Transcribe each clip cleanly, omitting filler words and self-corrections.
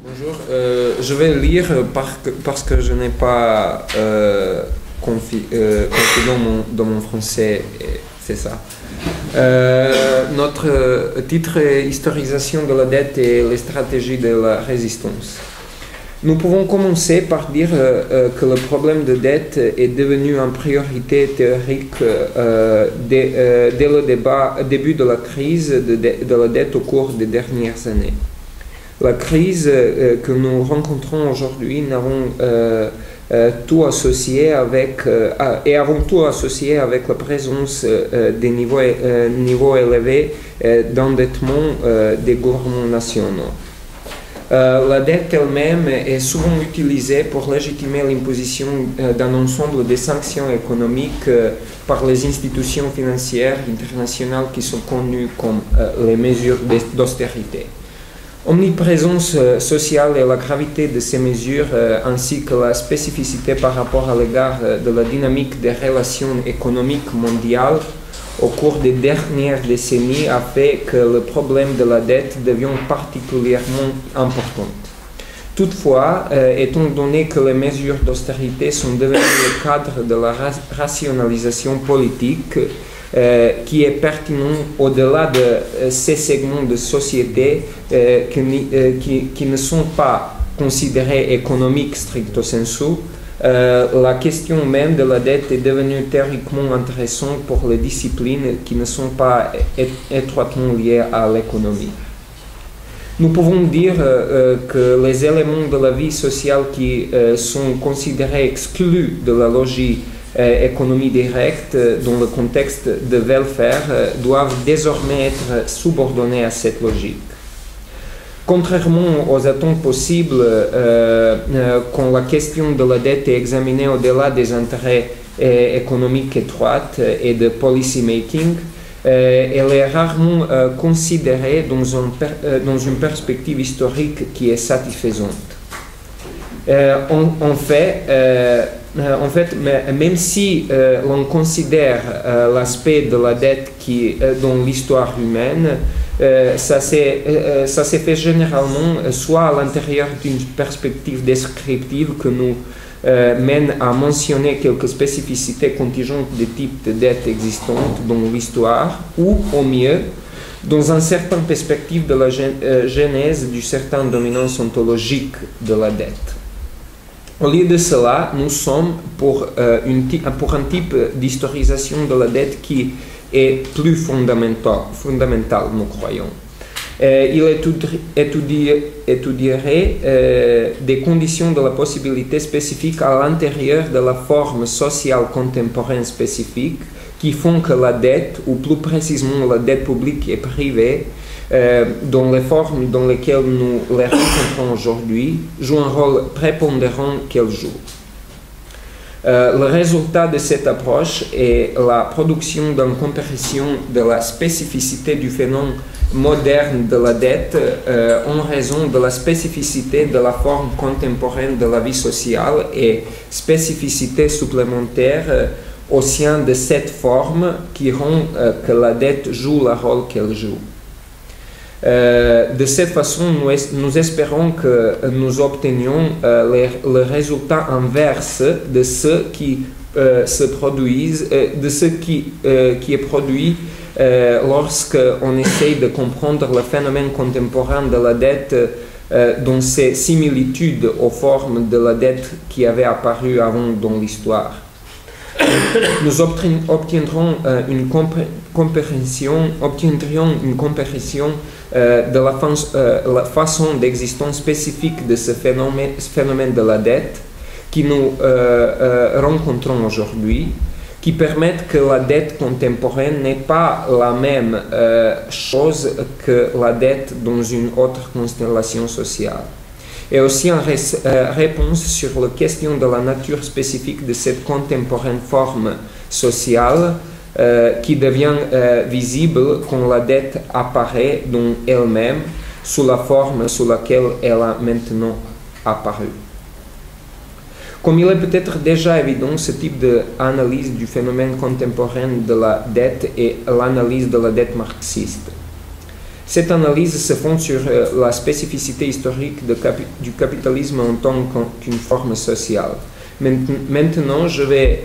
Bonjour, je vais lire parce que je n'ai pas confié dans mon français, c'est ça. Notre titre est Historisation de la dette et les stratégies de la résistance. Nous pouvons commencer par dire que le problème de dette est devenu une priorité théorique dès le début de la crise de la dette au cours des dernières années. La crise que nous rencontrons aujourd'hui avons tout associé avec la présence des niveaux élevés d'endettement des gouvernements nationaux. La dette elle-même est souvent utilisée pour légitimer l'imposition d'un ensemble de sanctions économiques par les institutions financières internationales qui sont connues comme les mesures d'austérité. Omniprésence sociale et la gravité de ces mesures, ainsi que la spécificité par rapport à l'égard de la dynamique des relations économiques mondiales au cours des dernières décennies, a fait que le problème de la dette devienne particulièrement important. Toutefois, étant donné que les mesures d'austérité sont devenues le cadre de la rationalisation politique, qui est pertinent au-delà de ces segments de société qui ne sont pas considérés économiques stricto sensu, la question même de la dette est devenue théoriquement intéressante pour les disciplines qui ne sont pas étroitement liées à l'économie. Nous pouvons dire que les éléments de la vie sociale qui sont considérés exclus de la logique économie directe dans le contexte de welfare doivent désormais être subordonnés à cette logique. Contrairement aux attentes possibles, quand la question de la dette est examinée au-delà des intérêts économiques étroits et de policy making, elle est rarement considérée dans une perspective historique qui est satisfaisante. En fait, même si l'on considère l'aspect de la dette dans l'histoire humaine, ça s'est fait généralement soit à l'intérieur d'une perspective descriptive que nous mène à mentionner quelques spécificités contingentes des types de dettes existantes dans l'histoire, ou au mieux, dans une certaine perspective de la genèse d'une certaine dominance ontologique de la dette. Au lieu de cela, nous sommes pour un type d'historisation de la dette qui est plus fondamental, nous croyons. Il étudierait des conditions de la possibilité spécifique à l'intérieur de la forme sociale contemporaine spécifique qui font que la dette, ou plus précisément la dette publique et privée, dans les formes dans lesquelles nous les rencontrons aujourd'hui, joue un rôle prépondérant qu'elle joue. Le résultat de cette approche est la production d'une compréhension de la spécificité du phénomène moderne de la dette en raison de la spécificité de la forme contemporaine de la vie sociale et spécificité supplémentaire au sein de cette forme qui rend que la dette joue le rôle qu'elle joue. De cette façon, nous espérons que nous obtenions le résultat inverse de ce qui est produit lorsqu'on essaye de comprendre le phénomène contemporain de la dette dans ses similitudes aux formes de la dette qui avaient apparu avant dans l'histoire. Nous obtiendrons une compréhension de la façon d'existence spécifique de ce phénomène de la dette que nous rencontrons aujourd'hui, qui permettent que la dette contemporaine n'est pas la même chose que la dette dans une autre constellation sociale. Et aussi en réponse sur la question de la nature spécifique de cette contemporaine forme sociale qui devient visible quand la dette apparaît dans elle-même sous la forme sous laquelle elle a maintenant apparu. Comme il est peut-être déjà évident, ce type d'analyse du phénomène contemporain de la dette est l'analyse de la dette marxiste. Cette analyse se fonde sur la spécificité historique du capitalisme en tant qu'une forme sociale. Maintenant, je vais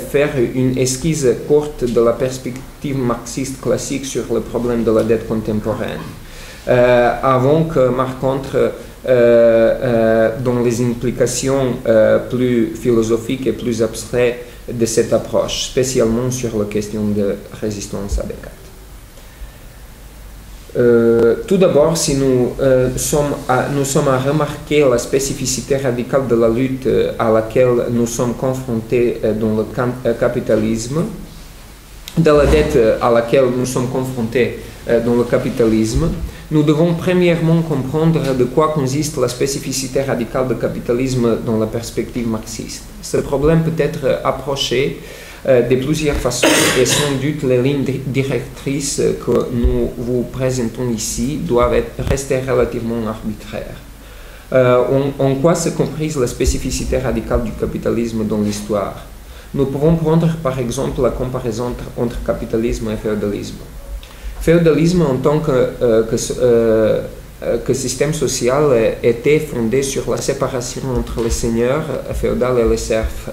faire une esquisse courte de la perspective marxiste classique sur le problème de la dette contemporaine, avant que Marc entre dans les implications plus philosophiques et plus abstraites de cette approche, spécialement sur la question de résistance à Descartes. Tout d'abord, si nous sommes à remarquer la spécificité radicale de la lutte à laquelle nous sommes confrontés dans le capitalisme, de la dette à laquelle nous sommes confrontés dans le capitalisme, nous devons premièrement comprendre de quoi consiste la spécificité radicale du capitalisme dans la perspective marxiste. Ce problème peut être approché de plusieurs façons et sans doute les lignes directrices que nous vous présentons ici doivent rester relativement arbitraires. En quoi se comprise la spécificité radicale du capitalisme dans l'histoire? Nous pourrons prendre par exemple la comparaison entre capitalisme et féodalisme. Féodalisme en tant que système social était fondé sur la séparation entre les seigneurs féodaux et les serfs.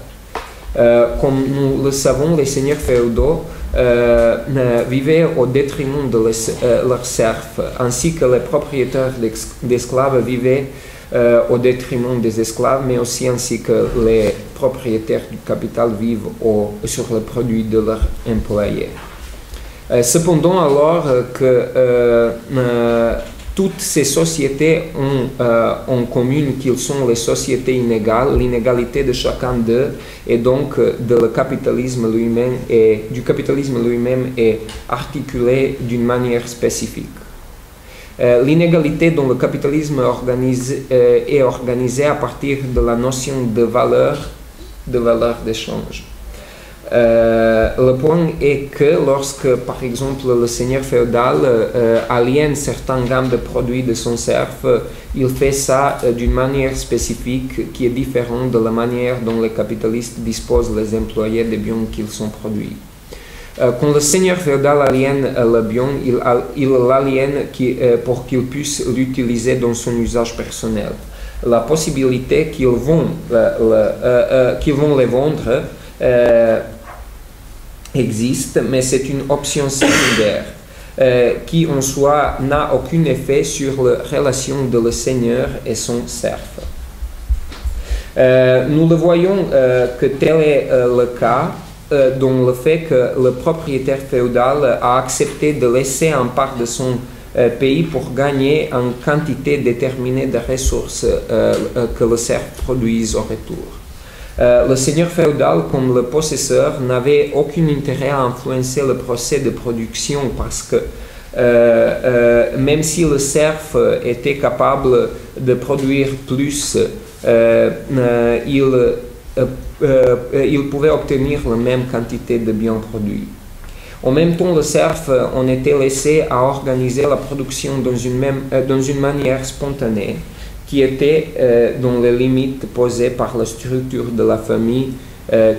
Comme nous le savons, les seigneurs féodaux vivaient au détriment de leurs serfs, ainsi que les propriétaires d'esclaves vivaient au détriment des esclaves, mais aussi ainsi que les propriétaires du capital vivent sur le produit de leurs employés. Cependant, alors que toutes ces sociétés ont en commun qu'ils sont les sociétés inégales, l'inégalité de chacun d'eux et donc du capitalisme lui-même est articulée d'une manière spécifique. L'inégalité dans le capitalisme est organisée à partir de la notion de valeur d'échange. Le point est que lorsque, par exemple, le seigneur féodal aliène certaines gammes de produits de son serf, il fait ça d'une manière spécifique qui est différente de la manière dont les capitalistes disposent les employés des biens qu'ils ont produits. Quand le seigneur féodal aliène le bien, il l'aliène pour qu'il puisse l'utiliser dans son usage personnel. La possibilité qu'ils vont les vendre existe, mais c'est une option secondaire qui en soi n'a aucun effet sur la relation de le seigneur et son serf. Nous le voyons que tel est le cas dans le fait que le propriétaire féodal a accepté de laisser une part de son pays pour gagner une quantité déterminée de ressources que le serf produise au retour. Le seigneur féodal, comme le possesseur, n'avait aucun intérêt à influencer le procès de production parce que même si le serf était capable de produire plus, il pouvait obtenir la même quantité de biens produits. En même temps, le serf en était laissé à organiser la production dans une manière spontanée, qui était dans les limites posées par la structure de la famille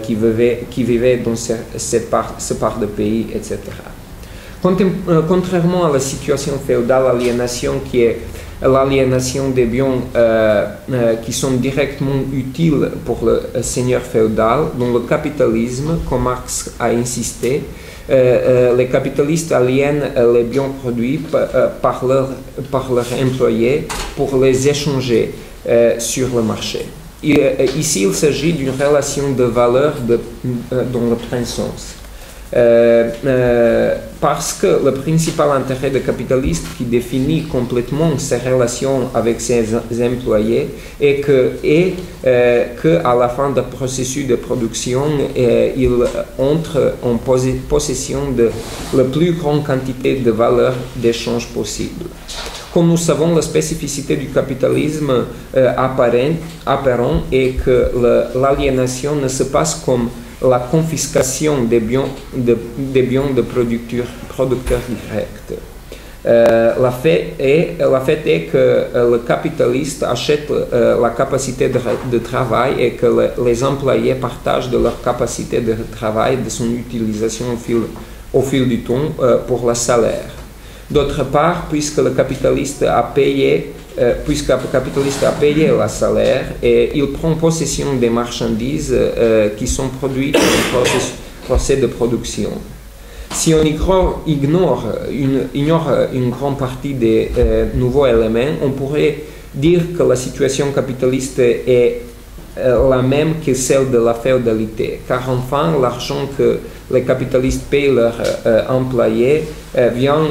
qui vivait dans ce part de pays, etc. Contrairement à la situation féodale, l'aliénation qui est l'aliénation des biens qui sont directement utiles pour le seigneur féodal, dans le capitalisme, comme Marx a insisté, les capitalistes aliènent les biens produits par leurs employés pour les échanger sur le marché. Ici, il s'agit d'une relation de valeur dans le plein sens. Parce que le principal intérêt des capitalistes qui définit complètement ses relations avec ses employés est que à la fin du processus de production, il entre en possession de la plus grande quantité de valeur d'échange possible. Comme nous savons, la spécificité du capitalisme apparent est que l'aliénation ne se passe comme la confiscation des biens de producteurs directs. La fait est que le capitaliste achète la capacité de travail et que les employés partagent de leur capacité de travail, de son utilisation au fil du temps pour le salaire. D'autre part, puisque le capitaliste a payé la salaire et il prend possession des marchandises qui sont produites dans le procès de production. Si on ignore une grande partie des nouveaux éléments, on pourrait dire que la situation capitaliste est la même que celle de la féodalité, car enfin l'argent que les capitalistes payent leurs employés vient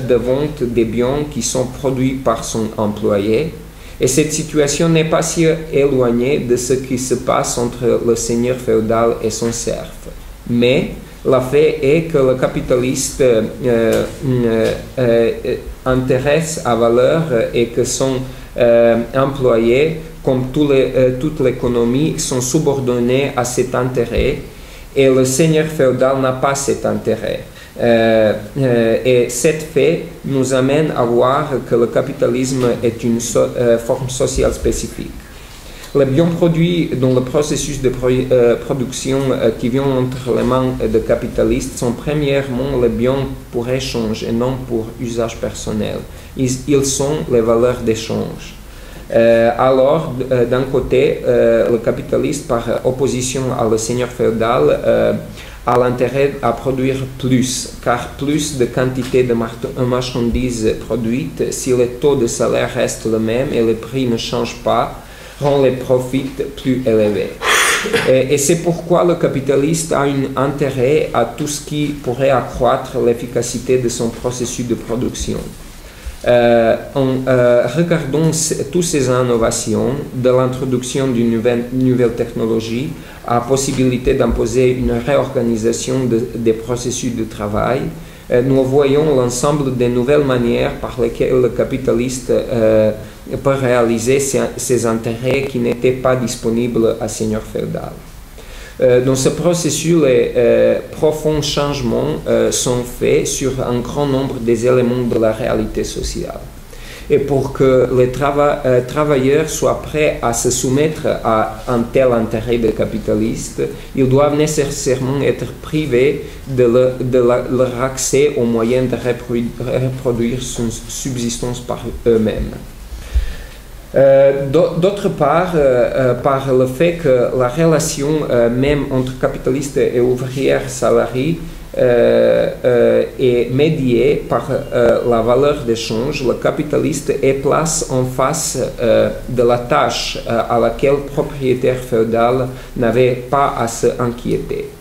de vente des biens qui sont produits par son employé. Et cette situation n'est pas si éloignée de ce qui se passe entre le seigneur féodal et son serf. Mais le fait est que le capitaliste intéresse à valeur et que son employé, comme toute l'économie, sont subordonnés à cet intérêt et le seigneur féodal n'a pas cet intérêt. Et cet fait nous amène à voir que le capitalisme est une forme sociale spécifique. Les biens produits dans le processus de production qui vient entre les mains des capitalistes sont premièrement les biens pour échange et non pour usage personnel. Ils sont les valeurs d'échange. Alors, d'un côté, le capitaliste, par opposition à le seigneur féodal, a l'intérêt à produire plus, car plus de quantité de marchandises produites, si le taux de salaire reste le même et le prix ne change pas, rend les profits plus élevés. Et c'est pourquoi le capitaliste a un intérêt à tout ce qui pourrait accroître l'efficacité de son processus de production. Regardons toutes ces innovations, de l'introduction d'une nouvelle technologie à la possibilité d'imposer une réorganisation des processus de travail. Nous voyons l'ensemble des nouvelles manières par lesquelles le capitaliste peut réaliser ses intérêts qui n'étaient pas disponibles à seigneur féodal. Dans ce processus, les profonds changements sont faits sur un grand nombre des éléments de la réalité sociale. Et pour que les travailleurs soient prêts à se soumettre à un tel intérêt des capitalistes, ils doivent nécessairement être privés de leur accès aux moyens de reproduire son subsistance par eux-mêmes. D'autre part, par le fait que la relation même entre capitalistes et ouvriers salariés est médiée par la valeur d'échange, le capitaliste est placé en face de la tâche à laquelle le propriétaire féodal n'avait pas à s'inquiéter.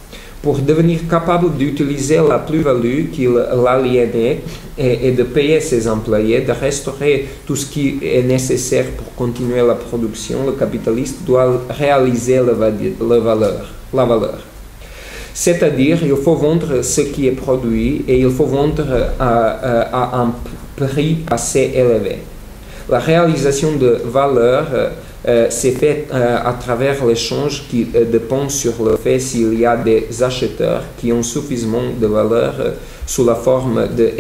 Pour devenir capable d'utiliser la plus-value qu'il l'aliénait et de payer ses employés, de restaurer tout ce qui est nécessaire pour continuer la production, le capitaliste doit réaliser la valeur. C'est-à-dire, il faut vendre ce qui est produit et il faut vendre à un prix assez élevé. La réalisation de valeur c'est fait à travers l'échange qui dépend sur le fait s'il y a des acheteurs qui ont suffisamment de valeur sous la forme de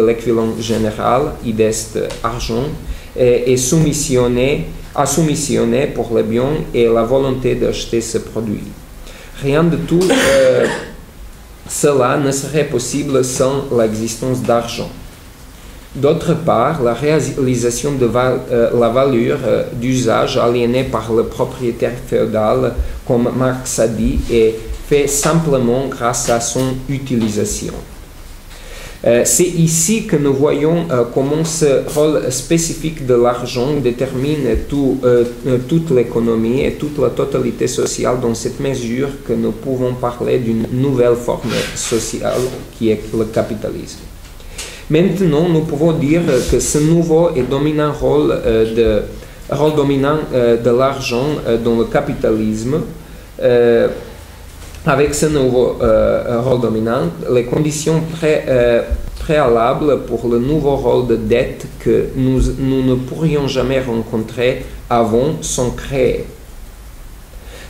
l'équivalent général, idest argent, et soumissionné pour les biens et la volonté d'acheter ce produit. Rien de tout cela ne serait possible sans l'existence d'argent. D'autre part, la réalisation de la valeur d'usage aliénée par le propriétaire féodal, comme Marx a dit, est fait simplement grâce à son utilisation. C'est ici que nous voyons comment ce rôle spécifique de l'argent détermine toute l'économie et toute la totalité sociale dans cette mesure que nous pouvons parler d'une nouvelle forme sociale qui est le capitalisme. Maintenant, nous pouvons dire que ce nouveau et dominant rôle de l'argent dans le capitalisme, avec ce nouveau rôle dominant, les conditions préalables pour le nouveau rôle de dette que nous ne pourrions jamais rencontrer avant sont créées.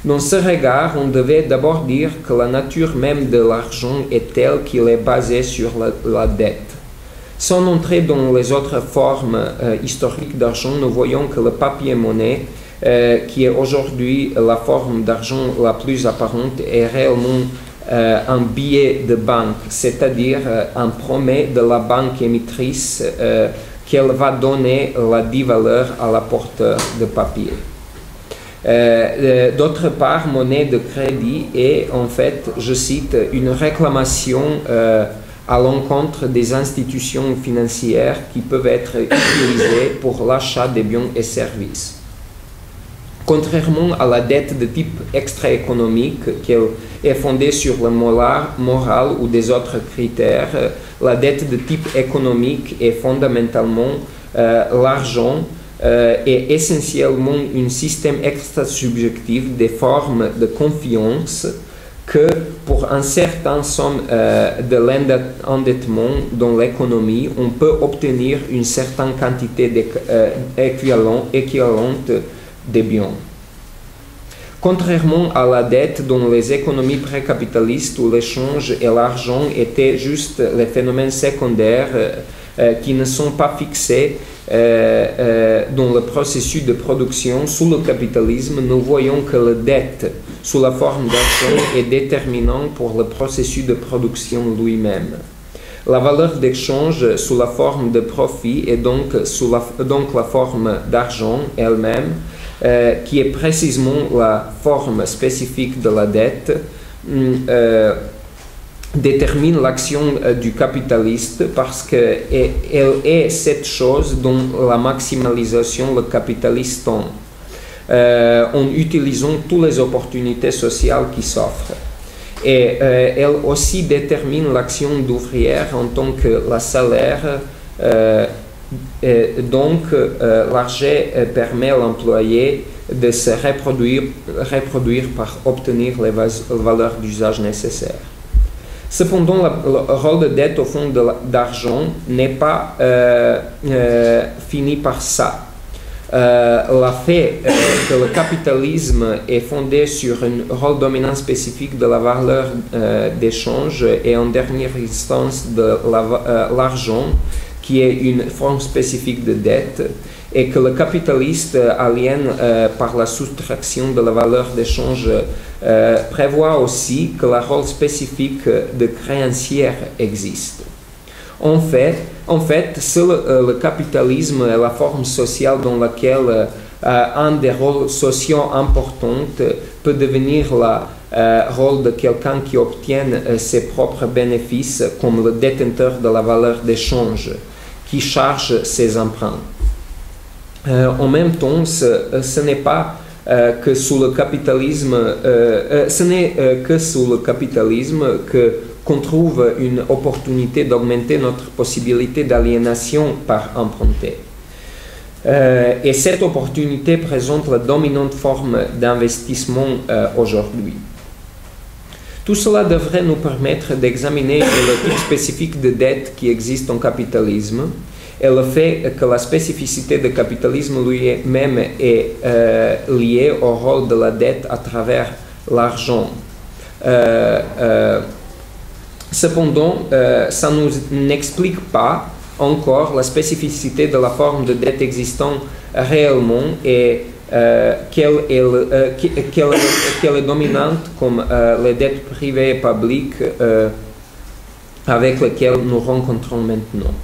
Dans ce regard, on devait d'abord dire que la nature même de l'argent est telle qu'il est basé sur la dette. Sans entrer dans les autres formes historiques d'argent, nous voyons que le papier-monnaie, qui est aujourd'hui la forme d'argent la plus apparente, est réellement un billet de banque, c'est-à-dire un promet de la banque émettrice qu'elle va donner la dite valeur à l'apporteur de papier. D'autre part, monnaie de crédit est en fait, je cite, une réclamation à l'encontre des institutions financières qui peuvent être utilisées pour l'achat des biens et services. Contrairement à la dette de type extra-économique, qui est fondée sur la morale ou des autres critères, la dette de type économique est fondamentalement l'argent est essentiellement un système extra-subjectif des formes de confiance que pour un certain somme de l'endettement dans l'économie, on peut obtenir une certaine quantité équivalente des biens. Contrairement à la dette dans les économies pré-capitalistes où l'échange et l'argent étaient juste les phénomènes secondaires qui ne sont pas fixés dans le processus de production, sous le capitalisme, nous voyons que la dette sous la forme d'argent est déterminante pour le processus de production lui-même. La valeur d'échange sous la forme de profit est donc la forme d'argent elle-même, qui est précisément la forme spécifique de la dette, détermine l'action du capitaliste parce qu'elle est cette chose dont la maximalisation le capitaliste tend, en utilisant toutes les opportunités sociales qui s'offrent. Et elle aussi détermine l'action d'ouvrière en tant que la salaire. Donc, l'argent permet à l'employé de se reproduire par obtenir les valeurs d'usage nécessaires. Cependant, le rôle de dette au fond d'argent n'est pas fini par ça. Le fait que le capitalisme est fondé sur un rôle dominant spécifique de la valeur d'échange et en dernière instance de l'argent, qui est une forme spécifique de dette, et que le capitaliste aliène par la soustraction de la valeur d'échange prévoit aussi que le rôle spécifique de créancière existe. En fait, seul le capitalisme est la forme sociale dans laquelle un des rôles sociaux importants peut devenir le rôle de quelqu'un qui obtient ses propres bénéfices comme le détenteur de la valeur d'échange, qui charge ses emprunts. En même temps, ce n'est pas que sous le capitalisme, qu'on trouve une opportunité d'augmenter notre possibilité d'aliénation par emprunter. Et cette opportunité présente la dominante forme d'investissement aujourd'hui. Tout cela devrait nous permettre d'examiner le type spécifique de dette qui existe en capitalisme et le fait que la spécificité du capitalisme lui-même est liée au rôle de la dette à travers l'argent. Cependant, ça ne nous explique pas encore la spécificité de la forme de dette existant réellement et qu'elle est dominante comme les dettes privées et publiques avec lesquelles nous rencontrons maintenant.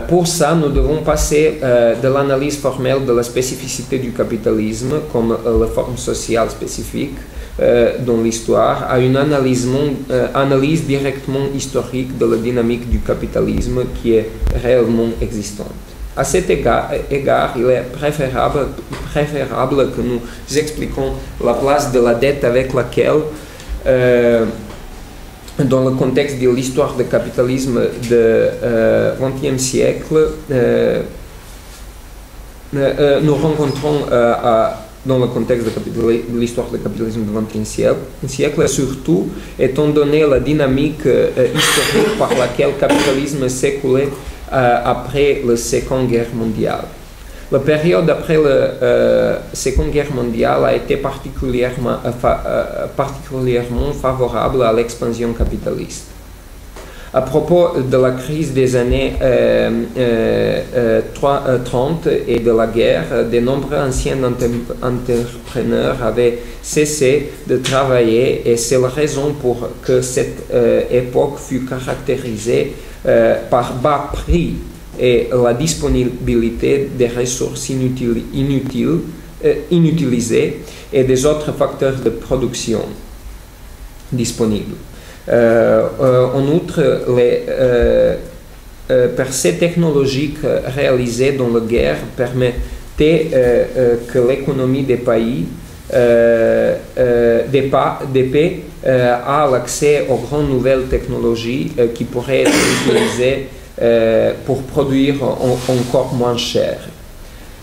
Pour ça, nous devons passer de l'analyse formelle de la spécificité du capitalisme comme la forme sociale spécifique dans l'histoire à une analyse directement historique de la dynamique du capitalisme qui est réellement existante. À cet égard, il est préférable que nous expliquions la place de la dette avec laquelle, dans le contexte de l'histoire du capitalisme du XXe siècle, nous rencontrons dans le contexte de l'histoire du capitalisme du XXe siècle, surtout étant donné la dynamique historique par laquelle le capitalisme s'écoulait après la Seconde Guerre mondiale. La période après la Seconde Guerre mondiale a été particulièrement favorable à l'expansion capitaliste. À propos de la crise des années 30 et de la guerre, de nombreux anciens entrepreneurs avaient cessé de travailler et c'est la raison pour que cette époque fut caractérisée par bas prix et la disponibilité des ressources inutilisées et des autres facteurs de production disponibles. En outre, les percées technologiques réalisées dans la guerre permettaient que l'économie des pays des pays a l'accès aux grandes nouvelles technologies qui pourraient être utilisées pour produire encore moins cher.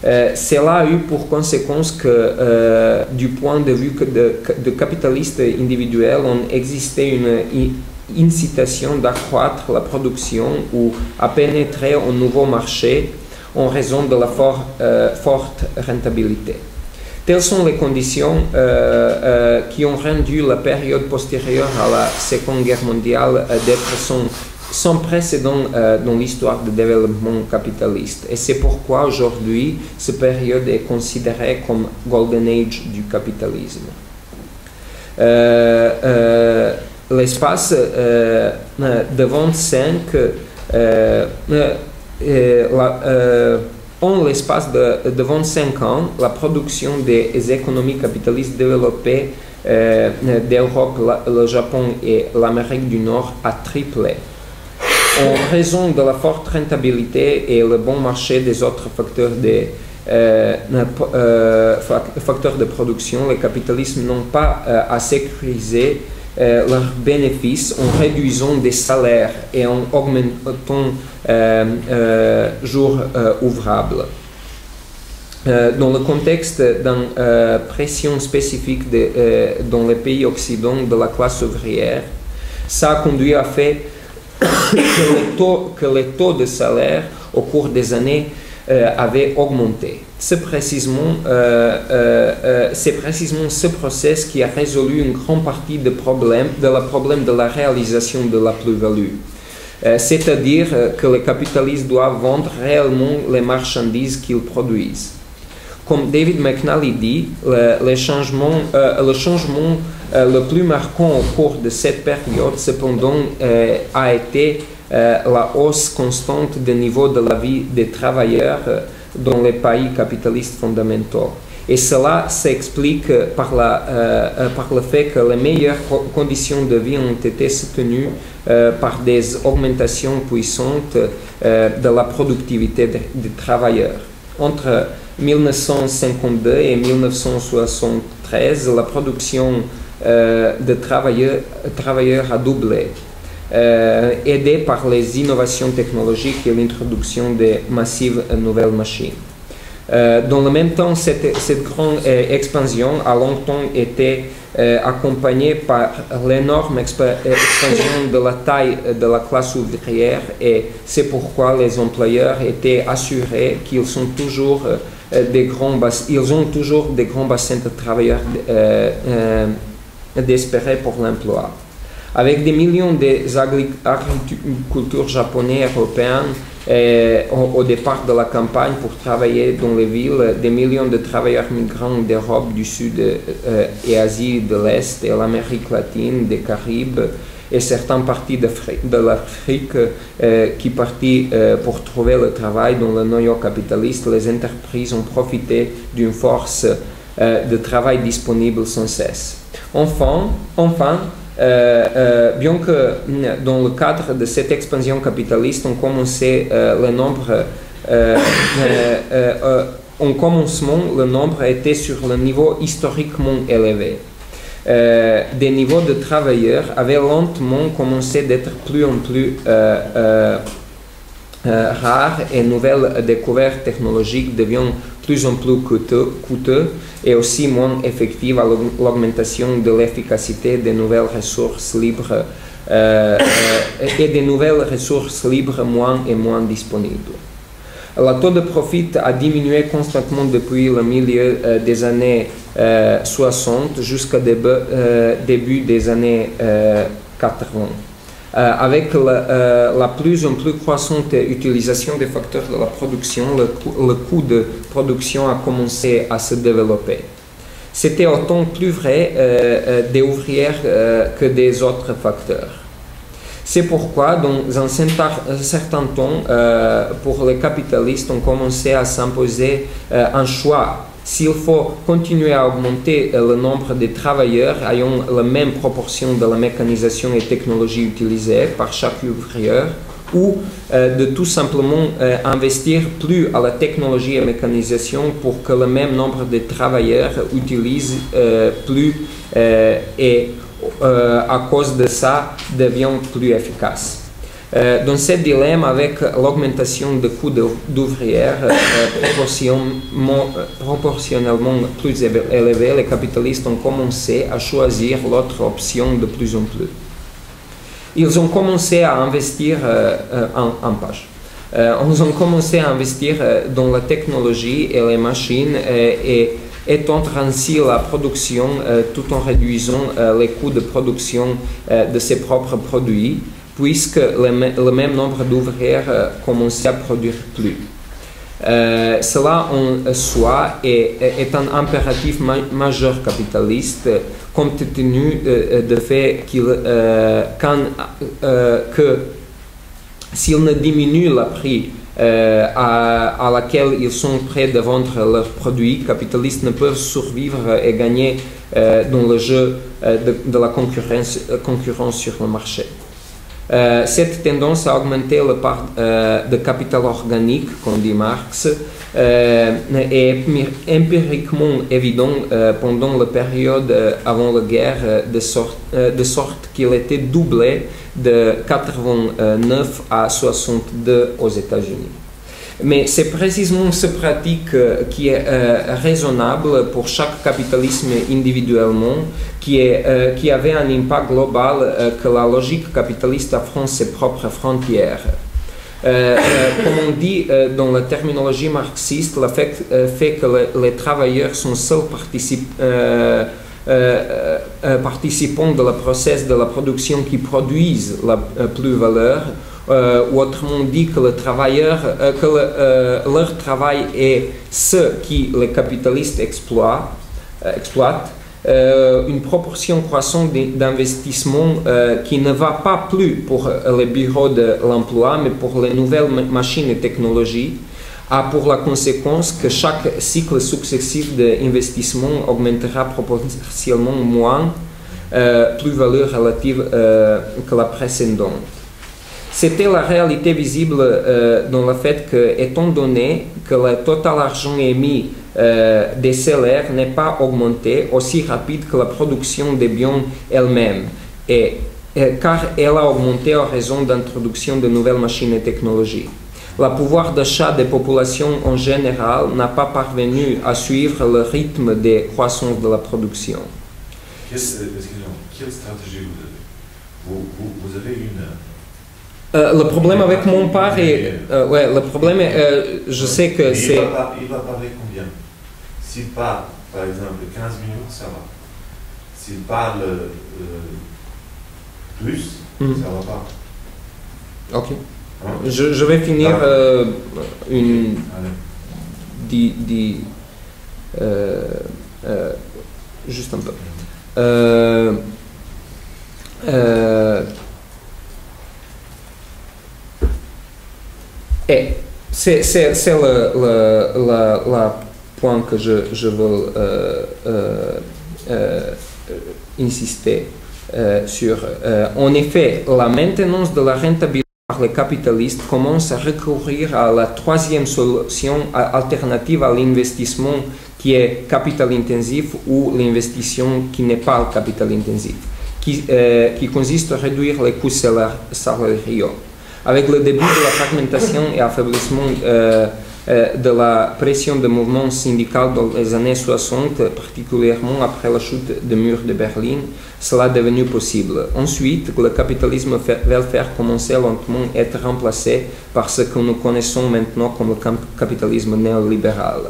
Cela a eu pour conséquence que, du point de vue de capitaliste individuel, on existait une incitation d'accroître la production ou à pénétrer un nouveau marché en raison de la forte rentabilité. Telles sont les conditions qui ont rendu la période postérieure à la Seconde Guerre mondiale d'être sans précédent dans l'histoire du développement capitaliste. Et c'est pourquoi aujourd'hui, cette période est considérée comme Golden Age du capitalisme. L'espace de 25 en l'espace de 25 ans, la production des économies capitalistes développées d'Europe, le Japon et l'Amérique du Nord a triplé. En raison de la forte rentabilité et le bon marché des autres facteurs de production, les capitalistes n'ont pas à sécuriser leurs bénéfices en réduisant des salaires et en augmentant jours ouvrables. Dans le contexte d'une pression spécifique dans les pays occidentaux de la classe ouvrière, ça a conduit à fait que les taux de salaire au cours des années avaient augmenté. C'est précisément ce processus qui a résolu une grande partie du problème de la réalisation de la plus-value. C'est-à-dire que les capitalistes doivent vendre réellement les marchandises qu'ils produisent. Comme David McNally dit, le changement le plus marquant au cours de cette période, cependant, a été la hausse constante du niveau de la vie des travailleurs dans les pays capitalistes fondamentaux. Et cela s'explique par le fait que les meilleures conditions de vie ont été soutenues par des augmentations puissantes de la productivité des travailleurs. Entre 1952 et 1973, la production de travailleurs a doublé, aidé par les innovations technologiques et l'introduction de massives nouvelles machines. Dans le même temps, cette grande expansion a longtemps été accompagnée par l'énorme expansion de la taille de la classe ouvrière et c'est pourquoi les employeurs étaient assurés qu'ils ont toujours des grands bassins de travailleurs d'espérer pour l'emploi. Avec des millions d'agriculteurs japonais et européens au départ de la campagne pour travailler dans les villes, des millions de travailleurs migrants d'Europe du Sud et Asie de l'Est et l'Amérique latine, des Caraïbes et certaines parties de l'Afrique qui partent pour trouver le travail dans le noyau capitaliste, les entreprises ont profité d'une force de travail disponible sans cesse. Enfin, bien que dans le cadre de cette expansion capitaliste, en commencement, le nombre était sur le niveau historiquement élevé. Des niveaux de travailleurs avaient lentement commencé d'être plus en plus rares et nouvelles découvertes technologiques deviennent plus en plus coûteux et aussi moins effectives à l'augmentation de l'efficacité des nouvelles ressources libres et des nouvelles ressources libres moins et moins disponibles. Le taux de profit a diminué constamment depuis le milieu des années 60 jusqu'au début des années 80. Avec la plus en plus croissante utilisation des facteurs de la production, le coût de production a commencé à se développer. C'était autant plus vrai des ouvrières que des autres facteurs. C'est pourquoi, dans un certain temps, pour les capitalistes, on commençait à s'imposer un choix. S'il faut continuer à augmenter le nombre de travailleurs ayant la même proportion de la mécanisation et technologie utilisée par chaque ouvrier, ou de tout simplement investir plus à la technologie et mécanisation pour que le même nombre de travailleurs utilisent plus et à cause de ça deviennent plus efficaces. Dans ce dilemme, avec l'augmentation des coûts d'ouvrières proportionnellement plus élevés, les capitalistes ont commencé à choisir l'autre option de plus en plus. Ils ont commencé à investir ils ont commencé à investir dans la technologie et les machines et étendre ainsi la production tout en réduisant les coûts de production de ses propres produits, puisque le même nombre d'ouvriers commençait à produire plus. Cela en soi est un impératif majeur capitaliste, compte tenu du fait que s'ils ne diminuent le prix à laquelle ils sont prêts de vendre leurs produits, capitalistes ne peuvent survivre et gagner dans le jeu de la concurrence sur le marché. Cette tendance à augmenter la part de capital organique, comme dit Marx, est empiriquement évident pendant la période avant la guerre, de sorte qu'il était doublé de 89 à 62 aux États-Unis. Mais c'est précisément cette pratique qui est raisonnable pour chaque capitalisme individuellement, qui avait un impact global que la logique capitaliste affronte ses propres frontières. Comme on dit dans la terminologie marxiste, le fait que les travailleurs sont seuls participants de la process de la production qui produisent la plus-valeur, ou autrement dit que leur travail est ce qui les capitalistes exploitent, une proportion croissante d'investissement qui ne va pas plus pour les bureaux de l'emploi, mais pour les nouvelles machines et technologies, a pour la conséquence que chaque cycle successif d'investissement augmentera proportionnellement moins plus-value relative que la précédente. C'était la réalité visible dans le fait que, étant donné que le total argent émis des salaires n'est pas augmenté aussi rapide que la production des biens elle-même, car elle a augmenté en raison d'introduction de nouvelles machines et technologies. Le pouvoir d'achat des populations en général n'a pas parvenu à suivre le rythme de croissance de la production. Quelle stratégie vous avez une? Le problème avec mon père est... le problème est... je sais que c'est... Il va parler combien? S'il parle, par exemple, 15 minutes, ça va. S'il parle plus, ça va pas. Ok. Je vais finir juste un peu. Et c'est le point que je veux insister sur. En effet, la maintenance de la rentabilité par les capitalistes commence à recourir à la troisième solution alternative à l'investissement qui est capital intensif ou l'investissement qui n'est pas capital intensif, qui consiste à réduire les coûts salariaux. Avec le début de la fragmentation et affaiblissement de la pression du mouvement syndical dans les années 60, particulièrement après la chute du mur de Berlin, cela est devenu possible. Ensuite, le capitalisme va faire commencer lentement à être remplacé par ce que nous connaissons maintenant comme le capitalisme néolibéral.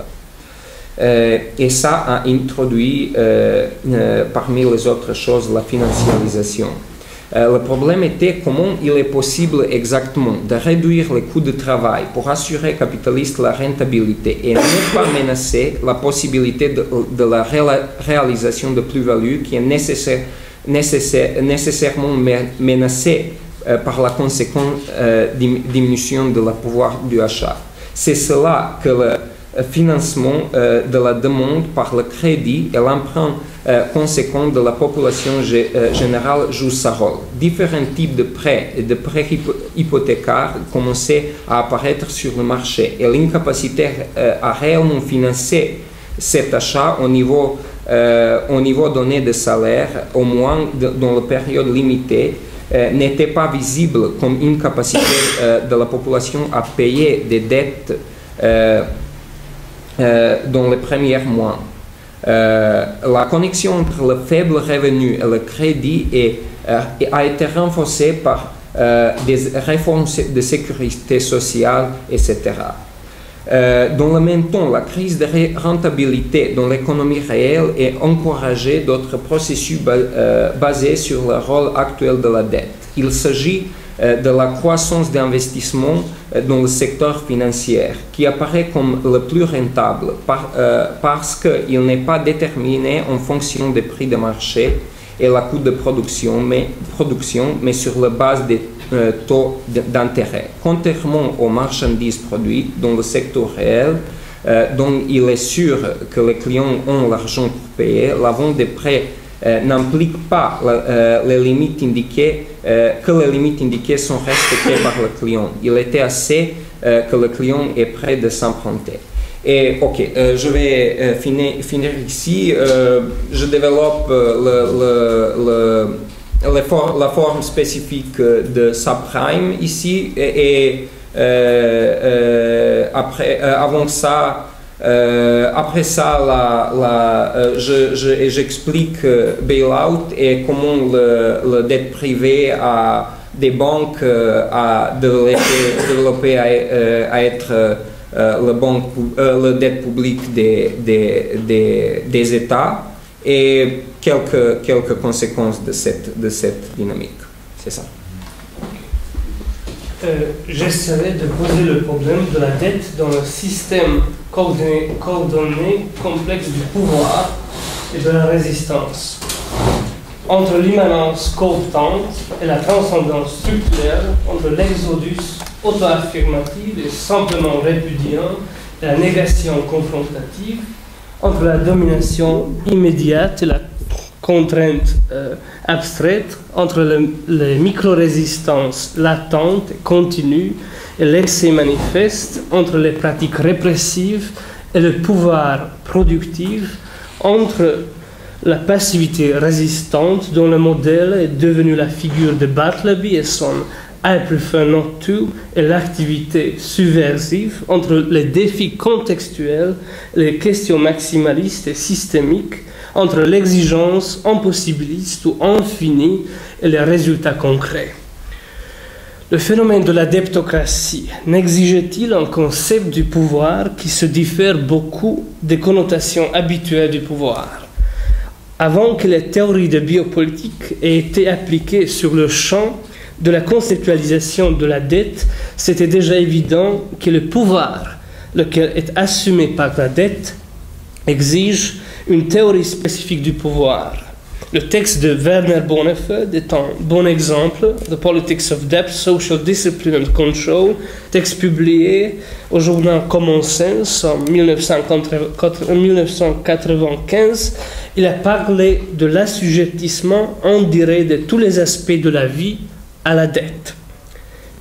Et ça a introduit, parmi les autres choses, la financiarisation. Le problème était comment il est possible exactement de réduire les coûts de travail pour assurer aux capitalistes la rentabilité et ne pas menacer la possibilité de la réalisation de plus-value qui est nécessairement menacée par la conséquente diminution de la pouvoir d'achat. C'est cela que le financement de la demande par le crédit et l'emprunt conséquent de la population générale joue sa rôle. Différents types de prêts et de prêts hypothécaires commençaient à apparaître sur le marché et l'incapacité à réellement financer cet achat au niveau donné de salaire, au moins dans la période limitée, n'était pas visible comme une capacité de la population à payer des dettes dans les premiers mois. La connexion entre le faible revenu et le crédit a été renforcée par des réformes de sécurité sociale, etc. Dans le même temps, la crise de rentabilité dans l'économie réelle a encouragé d'autres processus basés sur le rôle actuel de la dette. Il s'agit de la croissance d'investissement dans le secteur financier, qui apparaît comme le plus rentable parce qu'il n'est pas déterminé en fonction des prix de marché et la coût de production, mais sur la base des taux d'intérêt. Contrairement aux marchandises produites dans le secteur réel, dont il est sûr que les clients ont l'argent pour payer, la vente des prêts n'implique pas les limites indiquées, que les limites indiquées sont respectées par le client. Il était assez que le client est prêt de s'emprunter. Et ok, je vais finir ici. Je développe la forme spécifique de subprime ici et avant ça. Après ça, j'explique bailout et comment la dette privée des banques a développé à être la dette publique des États et quelques conséquences de cette dynamique. C'est ça. J'essaierai de poser le problème de la dette dans le système coordonné complexe du pouvoir et de la résistance. Entre l'immanence cooptante et la transcendance structurelle, entre l'exodus auto-affirmatif et simplement répudiant et la négation confrontative, entre la domination immédiate et la contrainte abstraite, entre les micro-résistances latentes et continues et l'excès manifeste, entre les pratiques répressives et le pouvoir productif, entre la passivité résistante dont le modèle est devenu la figure de Bartleby et son I prefer not to et l'activité subversive, entre les défis contextuels et les questions maximalistes et systémiques, entre l'exigence impossibiliste ou infinie et les résultats concrets. Le phénomène de la debtocratie n'exigeait-il un concept du pouvoir qui se diffère beaucoup des connotations habituelles du pouvoir? Avant que les théories de biopolitique aient été appliquées sur le champ de la conceptualisation de la dette, c'était déjà évident que le pouvoir, lequel est assumé par la dette, exige une théorie spécifique du pouvoir. Le texte de Werner Bonhoeffer est un bon exemple, The Politics of Debt, Social Discipline and Control, texte publié au journal Common Sense en 1995. Il a parlé de l'assujettissement, on dirait, de tous les aspects de la vie à la dette.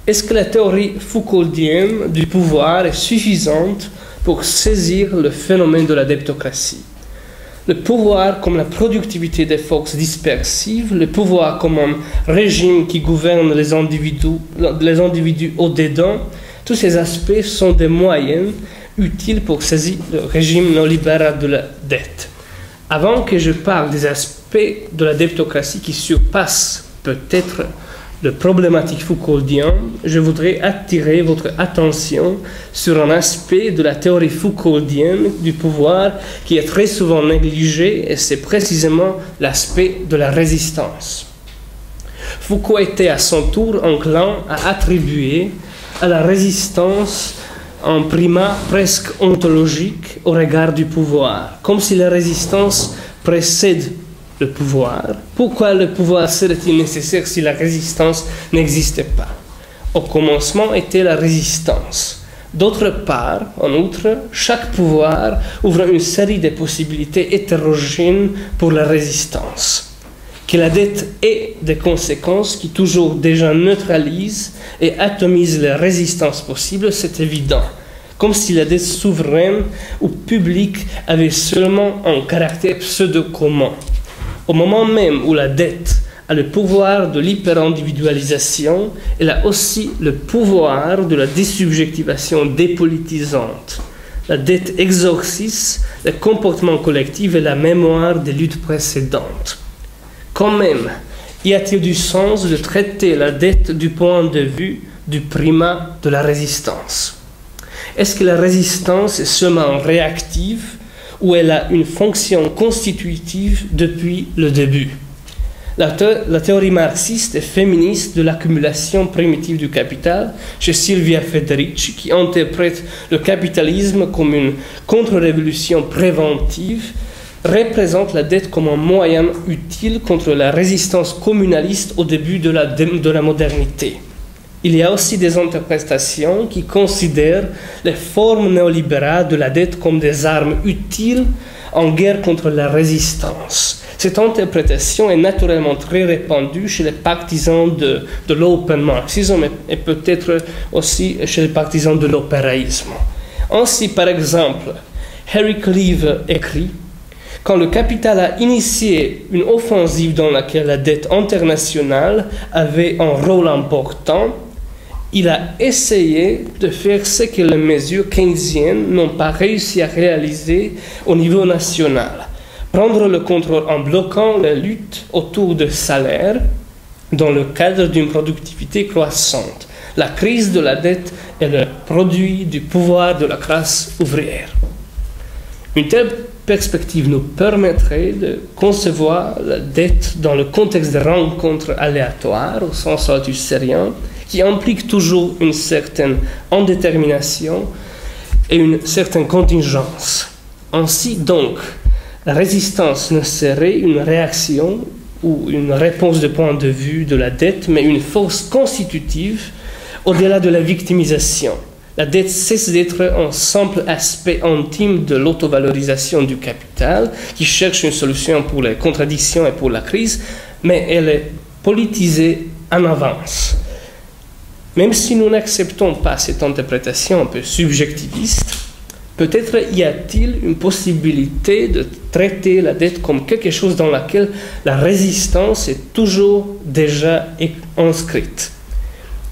Est-ce que la théorie foucauldienne du pouvoir est suffisante pour saisir le phénomène de la debtocratie? Le pouvoir comme la productivité des forces dispersives, le pouvoir comme un régime qui gouverne les individus au-dedans, tous ces aspects sont des moyens utiles pour saisir le régime néolibéral de la dette. Avant que je parle des aspects de la debtocratie qui surpassent peut-être le problématique foucauldienne, je voudrais attirer votre attention sur un aspect de la théorie foucauldienne du pouvoir qui est très souvent négligé, et c'est précisément l'aspect de la résistance. Foucault était à son tour enclin à attribuer à la résistance un primat presque ontologique au regard du pouvoir, comme si la résistance précède le pouvoir. Pourquoi le pouvoir serait-il nécessaire si la résistance n'existait pas? Au commencement était la résistance. D'autre part, en outre, chaque pouvoir ouvre une série de possibilités hétérogènes pour la résistance. Que la dette ait des conséquences qui toujours déjà neutralisent et atomisent les résistances possibles, c'est évident. Comme si la dette souveraine ou publique avait seulement un caractère pseudo-commun. Au moment même où la dette a le pouvoir de l'hyper-individualisation, elle a aussi le pouvoir de la désubjectivation dépolitisante. La dette exorcise le comportement collectif et la mémoire des luttes précédentes. Quand même, y a-t-il du sens de traiter la dette du point de vue du primat de la résistance? Est-ce que la résistance est seulement réactive ou elle a une fonction constitutive depuis le début? La théorie marxiste et féministe de l'accumulation primitive du capital, chez Silvia Federici, qui interprète le capitalisme comme une contre-révolution préventive, représente la dette comme un moyen utile contre la résistance communaliste au début de la modernité. Il y a aussi des interprétations qui considèrent les formes néolibérales de la dette comme des armes utiles en guerre contre la résistance. Cette interprétation est naturellement très répandue chez les partisans de l'open marxisme et peut-être aussi chez les partisans de l'opéraïsme. Ainsi, par exemple, Harry Cleave écrit: quand le capital a initié une offensive dans laquelle la dette internationale avait un rôle important, il a essayé de faire ce que les mesures keynésiennes n'ont pas réussi à réaliser au niveau national. Prendre le contrôle en bloquant la lutte autour de salaires dans le cadre d'une productivité croissante. La crise de la dette est le produit du pouvoir de la classe ouvrière. Une telle perspective nous permettrait de concevoir la dette dans le contexte de rencontres aléatoires, au sens althusserien, qui implique toujours une certaine indétermination et une certaine contingence. Ainsi donc, la résistance ne serait une réaction ou une réponse de point de vue de la dette, mais une force constitutive au-delà de la victimisation. La dette cesse d'être un simple aspect intime de l'autovalorisation du capital qui cherche une solution pour les contradictions et pour la crise, mais elle est politisée en avance. Même si nous n'acceptons pas cette interprétation un peu subjectiviste, peut-être y a-t-il une possibilité de traiter la dette comme quelque chose dans laquelle la résistance est toujours déjà inscrite.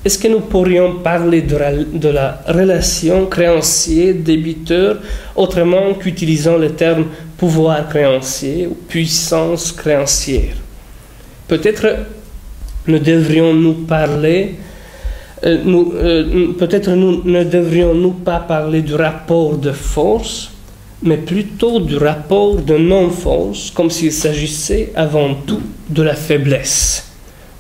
Est-ce que nous pourrions parler de la relation créancier-débiteur autrement qu'utilisant le terme pouvoir créancier ou puissance créancière? Peut-être ne devrions-nous ne devrions-nous pas parler du rapport de force, mais plutôt du rapport de non-force, comme s'il s'agissait avant tout de la faiblesse.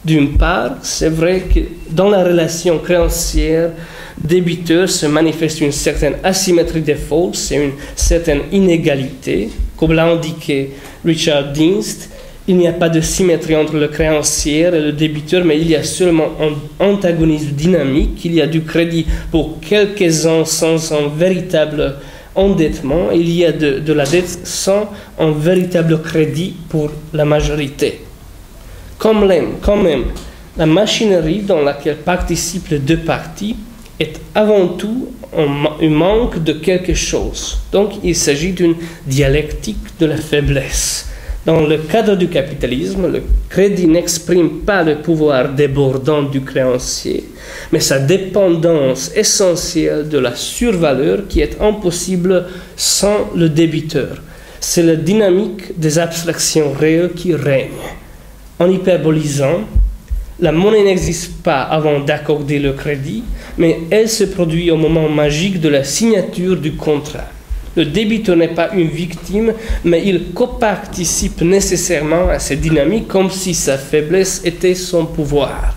D'une part, c'est vrai que dans la relation créancière-débiteur se manifeste une certaine asymétrie des forces et une certaine inégalité. Comme l'a indiqué Richard Dienst, il n'y a pas de symétrie entre le créancier et le débiteur, mais il y a seulement un antagonisme dynamique. Il y a du crédit pour quelques-uns sans un véritable endettement. Il y a de la dette sans un véritable crédit pour la majorité. Quand même, la machinerie dans laquelle participent les deux parties est avant tout un manque de quelque chose. Donc il s'agit d'une dialectique de la faiblesse. Dans le cadre du capitalisme, le crédit n'exprime pas le pouvoir débordant du créancier, mais sa dépendance essentielle de la survaleur qui est impossible sans le débiteur. C'est la dynamique des abstractions réelles qui règne. En hyperbolisant, la monnaie n'existe pas avant d'accorder le crédit, mais elle se produit au moment magique de la signature du contrat. Le débiteur n'est pas une victime, mais il coparticipe nécessairement à cette dynamique comme si sa faiblesse était son pouvoir.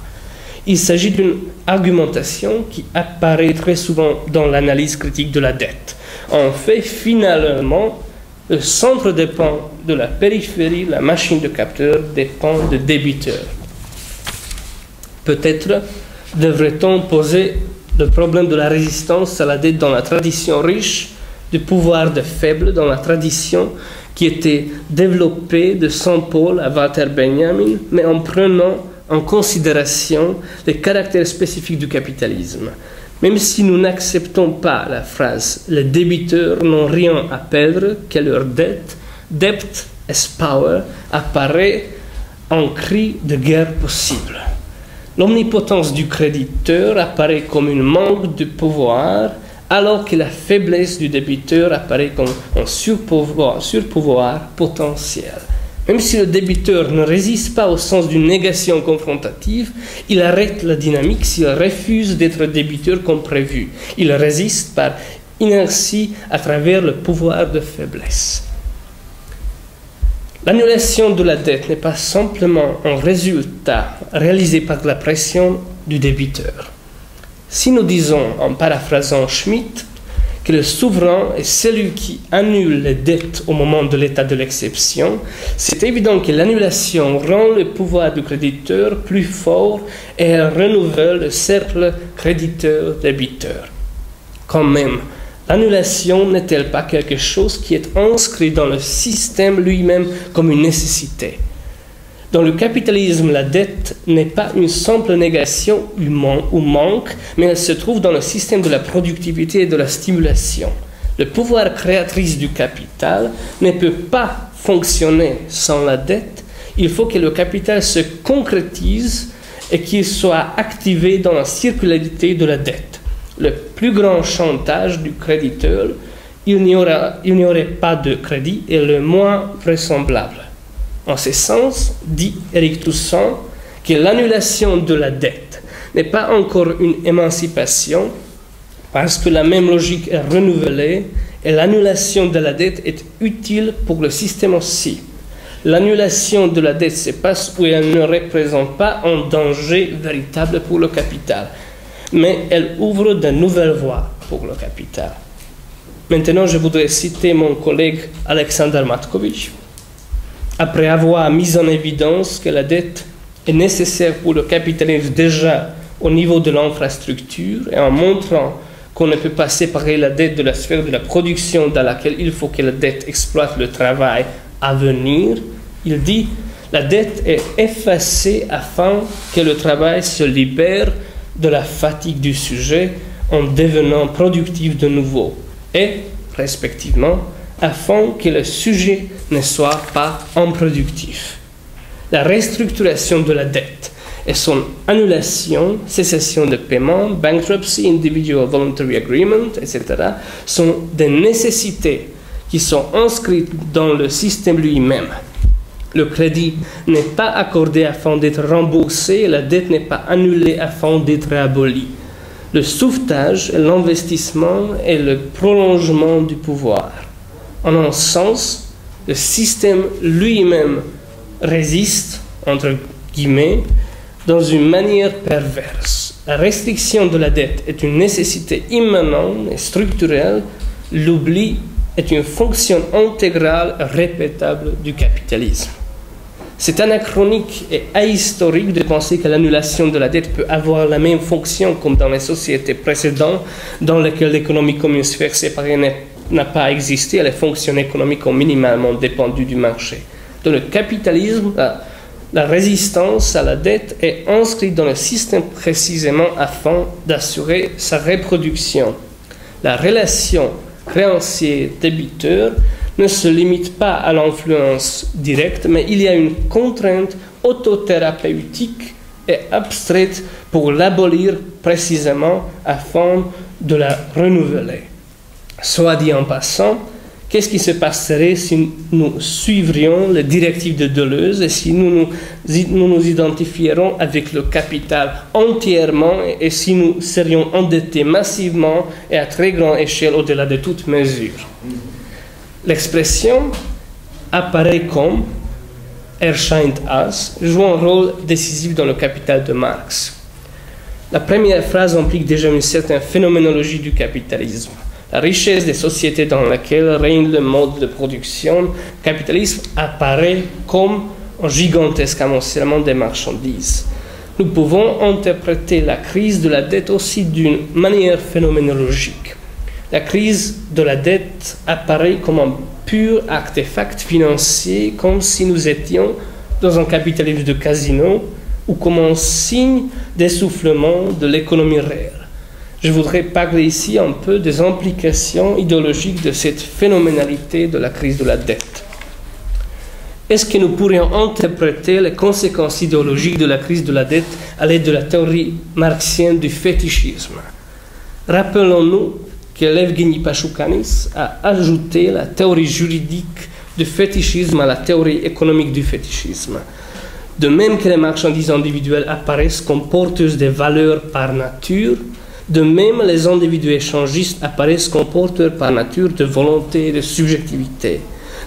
Il s'agit d'une argumentation qui apparaît très souvent dans l'analyse critique de la dette. En fait, finalement, le centre dépend de la périphérie, la machine de capteur dépend du débiteur. Peut-être devrait-on poser le problème de la résistance à la dette dans la tradition riche du pouvoir de faible, dans la tradition qui était développée de Saint Paul à Walter Benjamin, mais en prenant en considération les caractères spécifiques du capitalisme. Même si nous n'acceptons pas la phrase « les débiteurs n'ont rien à perdre que leur dette »,« debt as power » apparaît en cri de guerre possible. L'omnipotence du créditeur apparaît comme un manque de pouvoir, alors que la faiblesse du débiteur apparaît comme un surpouvoir potentiel. Même si le débiteur ne résiste pas au sens d'une négation confrontative, il arrête la dynamique s'il refuse d'être débiteur comme prévu. Il résiste par inertie à travers le pouvoir de faiblesse. L'annulation de la dette n'est pas simplement un résultat réalisé par la pression du débiteur. Si nous disons, en paraphrasant Schmitt, que le souverain est celui qui annule les dettes au moment de l'état de l'exception, c'est évident que l'annulation rend le pouvoir du créditeur plus fort et elle renouvelle le cercle créditeur-débiteur. Quand même, l'annulation n'est-elle pas quelque chose qui est inscrit dans le système lui-même comme une nécessité? Dans le capitalisme, la dette n'est pas une simple négation ou manque, mais elle se trouve dans le système de la productivité et de la stimulation. Le pouvoir créatrice du capital ne peut pas fonctionner sans la dette. Il faut que le capital se concrétise et qu'il soit activé dans la circularité de la dette. Le plus grand chantage du créditeur, il n'y aurait pas de crédit, est le moins vraisemblable. En ce sens, dit Éric Toussaint, que l'annulation de la dette n'est pas encore une émancipation parce que la même logique est renouvelée et l'annulation de la dette est utile pour le système aussi. L'annulation de la dette se passe où elle ne représente pas un danger véritable pour le capital, mais elle ouvre de nouvelles voies pour le capital. Maintenant, je voudrais citer mon collègue Alexander Matkovich. Après avoir mis en évidence que la dette est nécessaire pour le capitalisme déjà au niveau de l'infrastructure et en montrant qu'on ne peut pas séparer la dette de la sphère de la production dans laquelle il faut que la dette exploite le travail à venir, il dit « La dette est effacée afin que le travail se libère de la fatigue du sujet en devenant productif de nouveau et, respectivement, afin que le sujet ne soit pas improductif. » La restructuration de la dette et son annulation, cessation de paiement, bankruptcy, individual voluntary agreement, etc., sont des nécessités qui sont inscrites dans le système lui-même. Le crédit n'est pas accordé afin d'être remboursé et la dette n'est pas annulée afin d'être abolie. Le sauvetage, l'investissement et le prolongement du pouvoir. En un sens, le système lui-même résiste, entre guillemets, dans une manière perverse. La restriction de la dette est une nécessité immanente et structurelle. L'oubli est une fonction intégrale et répétable du capitalisme. C'est anachronique et ahistorique de penser que l'annulation de la dette peut avoir la même fonction comme dans les sociétés précédentes dans lesquelles l'économie comme une sphère séparée n'a pas existé et les fonctions économiques ont minimalement dépendu du marché. Dans le capitalisme, la résistance à la dette est inscrite dans le système précisément afin d'assurer sa reproduction. La relation créancier-débiteur ne se limite pas à l'influence directe, mais il y a une contrainte autothérapeutique et abstraite pour l'abolir précisément afin de la renouveler. Soit dit en passant, Qu'est-ce qui se passerait si nous suivrions les directives de Deleuze et si nous nous identifierions avec le capital entièrement et si nous serions endettés massivement et à très grande échelle au-delà de toute mesure? L'expression apparaît comme erscheint als joue un rôle décisif dans le Capital de Marx. La première phrase implique déjà une certaine phénoménologie du capitalisme. La richesse des sociétés dans lesquelles règne le mode de production capitalisme apparaît comme un gigantesque amoncellement des marchandises. Nous pouvons interpréter la crise de la dette aussi d'une manière phénoménologique. La crise de la dette apparaît comme un pur artefact financier, comme si nous étions dans un capitalisme de casino ou comme un signe d'essoufflement de l'économie réelle. Je voudrais parler ici un peu des implications idéologiques de cette phénoménalité de la crise de la dette. Est-ce que nous pourrions interpréter les conséquences idéologiques de la crise de la dette à l'aide de la théorie marxienne du fétichisme? Rappelons-nous que Evgeny Pachoukanis a ajouté la théorie juridique du fétichisme à la théorie économique du fétichisme. De même que les marchandises individuelles apparaissent comme porteuses de valeurs par nature, de même, les individus échangistes apparaissent comme porteurs par nature de volonté et de subjectivité.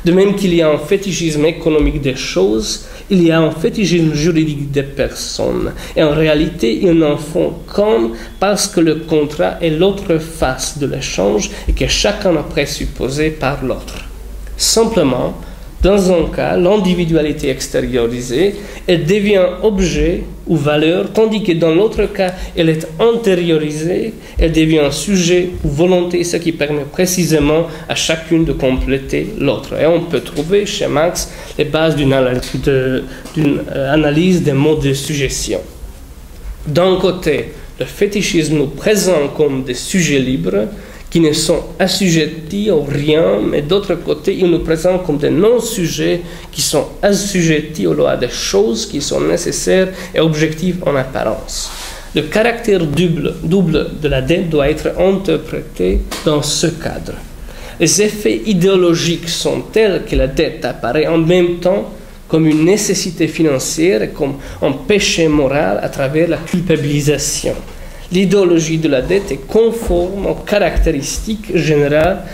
De même qu'il y a un fétichisme économique des choses, il y a un fétichisme juridique des personnes. Et en réalité, ils n'en font qu'un parce que le contrat est l'autre face de l'échange et que chacun est présupposé par l'autre. Simplement, dans un cas, l'individualité extériorisée, elle devient objet ou valeur, tandis que dans l'autre cas, elle est intériorisée, elle devient sujet ou volonté, ce qui permet précisément à chacune de compléter l'autre. Et on peut trouver chez Marx les bases d'une analyse des modes de suggestion. D'un côté, le fétichisme nous présente comme des sujets libres, qui ne sont assujettis au rien, mais d'autre côté, ils nous présentent comme des non-sujets qui sont assujettis aux lois des choses qui sont nécessaires et objectives en apparence. Le caractère double de la dette doit être interprété dans ce cadre. Les effets idéologiques sont tels que la dette apparaît en même temps comme une nécessité financière et comme un péché moral à travers la culpabilisation. L'idéologie de la dette est conforme aux caractéristiques générales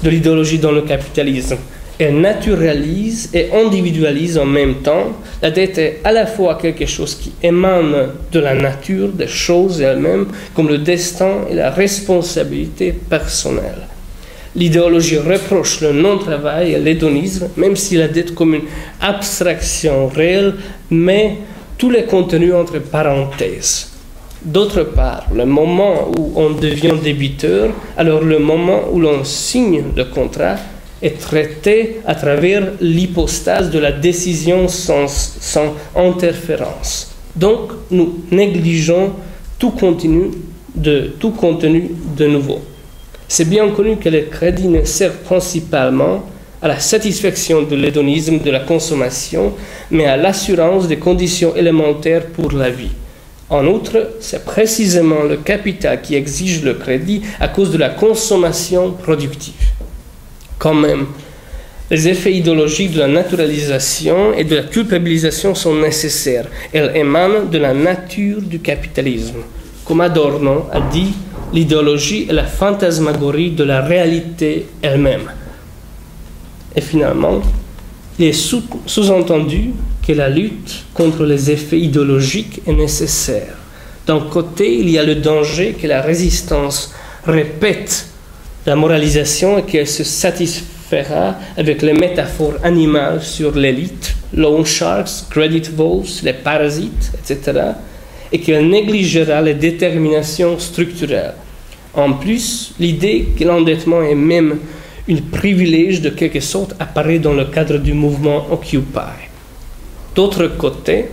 de l'idéologie dans le capitalisme. Elle naturalise et individualise en même temps. La dette est à la fois quelque chose qui émane de la nature des choses elles-mêmes, comme le destin et la responsabilité personnelle. L'idéologie reproche le non-travail et l'hédonisme, même si la dette comme une abstraction réelle met tous les contenus entre parenthèses. D'autre part, le moment où on devient débiteur, alors le moment où l'on signe le contrat est traité à travers l'hypostase de la décision sans interférence. Donc, nous négligeons tout contenu de nouveau. C'est bien connu que les crédits ne servent principalement à la satisfaction de l'hédonisme de la consommation, mais à l'assurance des conditions élémentaires pour la vie. En outre, c'est précisément le capital qui exige le crédit à cause de la consommation productive. Quand même, les effets idéologiques de la naturalisation et de la culpabilisation sont nécessaires. Elles émanent de la nature du capitalisme. Comme Adorno a dit, l'idéologie est la fantasmagorie de la réalité elle-même. Et finalement, il est sous-entendu que la lutte contre les effets idéologiques est nécessaire. D'un côté, il y a le danger que la résistance répète la moralisation et qu'elle se satisfera avec les métaphores animales sur l'élite, loan sharks, credit wolves, les parasites, etc., et qu'elle négligera les déterminations structurelles. En plus, l'idée que l'endettement est même un privilège de quelque sorte apparaît dans le cadre du mouvement Occupy. D'autre côté,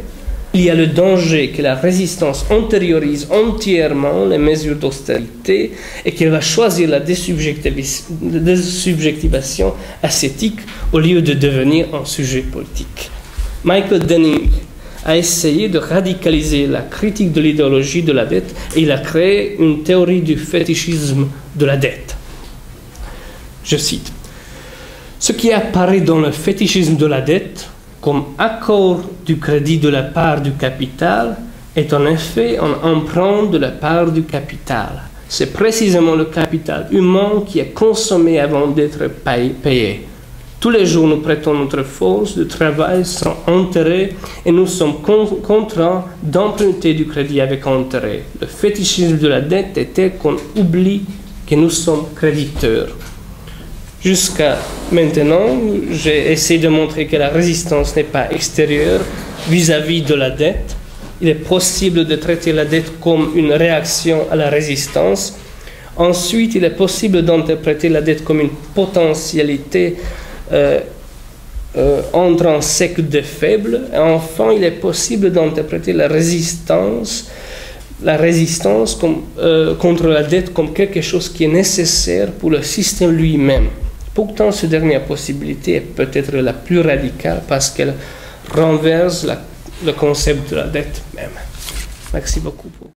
il y a le danger que la résistance intériorise entièrement les mesures d'austérité et qu'elle va choisir la désubjectivation ascétique au lieu de devenir un sujet politique. Michael Denning a essayé de radicaliser la critique de l'idéologie de la dette et il a créé une théorie du fétichisme de la dette. Je cite. Ce qui apparaît dans le fétichisme de la dette comme accord du crédit de la part du capital est en effet un emprunt de la part du capital. C'est précisément le capital humain qui est consommé avant d'être payé. Tous les jours, nous prêtons notre force de travail sans intérêt et nous sommes contraints d'emprunter du crédit avec intérêt. Le fétichisme de la dette était qu'on oublie que nous sommes créditeurs. Jusqu'à maintenant, j'ai essayé de montrer que la résistance n'est pas extérieure vis-à-vis de la dette. Il est possible de traiter la dette comme une réaction à la résistance. Ensuite, il est possible d'interpréter la dette comme une potentialité intrinsèque de faible. Et enfin, il est possible d'interpréter la résistance contre la dette comme quelque chose qui est nécessaire pour le système lui-même. Pourtant, cette dernière possibilité est peut-être la plus radicale parce qu'elle renverse le concept de la dette même. Merci beaucoup.